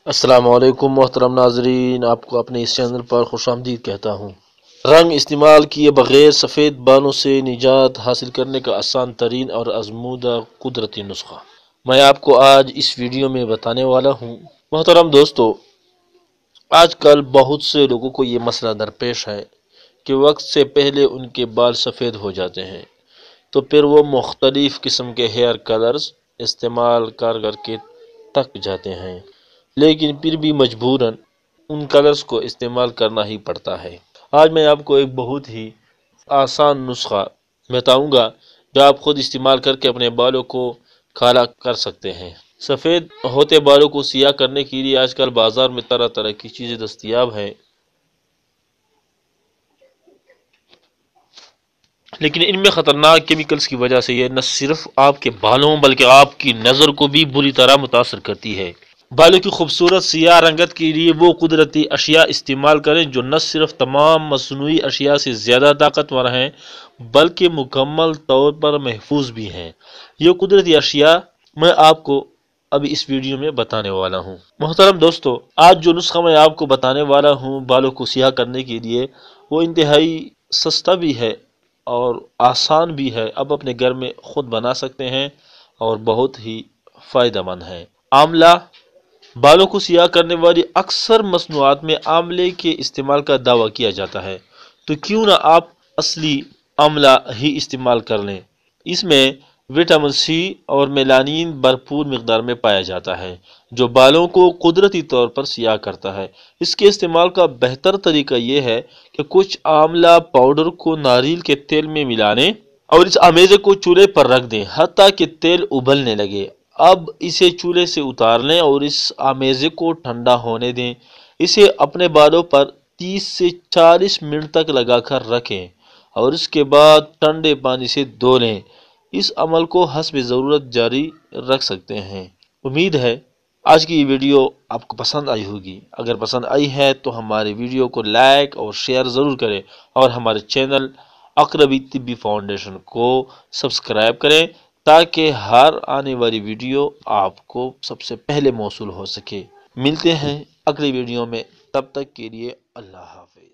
السلام علیکم محترم ناظرین، آپ کو اپنے اس چینل پر خوش آمدید کہتا ہوں۔ رنگ استعمال کیے بغیر سفید بالوں سے نجات حاصل کرنے کا آسان ترین اور آزمودہ قدرتی نسخہ میں آپ کو آج اس ویڈیو میں بتانے والا ہوں۔ محترم دوستو، آج کل بہت سے لوگوں کو یہ مسئلہ درپیش ہے کہ وقت سے پہلے ان کے بال سفید ہو جاتے ہیں، تو پھر وہ مختلف قسم کے ہیئر کلرز استعمال کر کے تھک جاتے ہیں، لیکن پھر بھی مجبوراً ان کلرز کو استعمال کرنا ہی پڑتا ہے۔ آج میں آپ کو ایک بہت ہی آسان نسخہ بتاؤں گا جو آپ خود استعمال کر کے اپنے بالوں کو کالا کر سکتے ہیں۔ سفید ہوتے بالوں کو سیاہ کرنے کے لیے آج کل بازار میں طرح طرح کی چیزیں دستیاب ہیں، لیکن ان میں خطرناک کیمیکلز کی وجہ سے یہ نہ صرف آپ کے بالوں بلکہ آپ کی نظر کو بھی بری طرح متاثر کرتی ہے۔ بالوں کی خوبصورت سیاہ رنگت کے لیے وہ قدرتی اشیاء استعمال کریں جو نہ صرف تمام مصنوعی اشیاء سے زیادہ طاقتور ہیں بلکہ مکمل طور پر محفوظ بھی ہیں۔ یہ قدرتی اشیاء میں آپ کو ابھی اس ویڈیو میں بتانے والا ہوں۔ محترم دوستو، آج جو نسخہ میں آپ کو بتانے والا ہوں بالوں کو سیاہ کرنے کے لیے، وہ انتہائی سستا بھی ہے اور آسان بھی ہے۔ اب اپنے گھر میں خود بنا سکتے ہیں اور بہت ہی فائدہ مند ہے۔ آملہ۔ بالوں کو سیاہ کرنے والی اکثر مصنوعات میں آملے کے استعمال کا دعویٰ کیا جاتا ہے، تو کیوں نہ آپ اصلی آملہ ہی استعمال کر لیں۔ اس میں وٹامن سی اور میلانین بھرپور مقدار میں پایا جاتا ہے جو بالوں کو قدرتی طور پر سیاہ کرتا ہے۔ اس کے استعمال کا بہتر طریقہ یہ ہے کہ کچھ آملہ پاؤڈر کو ناریل کے تیل میں ملا لیں اور اس آمیزے کو چولہے پر رکھ دیں حتیٰ کہ تیل ابلنے لگے۔ اب اسے چولہے سے اتار لیں اور اس آمیزے کو ٹھنڈا ہونے دیں۔ اسے اپنے بالوں پر 30 سے 40 منٹ تک لگا کر رکھیں اور اس کے بعد ٹھنڈے پانی سے دھو لیں۔ اس عمل کو حسب ضرورت جاری رکھ سکتے ہیں۔ امید ہے آج کی یہ ویڈیو آپ کو پسند آئی ہوگی۔ اگر پسند آئی ہے تو ہمارے ویڈیو کو لائک اور شیئر ضرور کریں اور ہمارے چینل اقربی طبی فاؤنڈیشن کو سبسکرائب کریں تاکہ ہر آنے والی ویڈیو آپ کو سب سے پہلے موصول ہو سکے۔ ملتے ہیں اگلی ویڈیو میں، تب تک کے لیے اللہ حافظ۔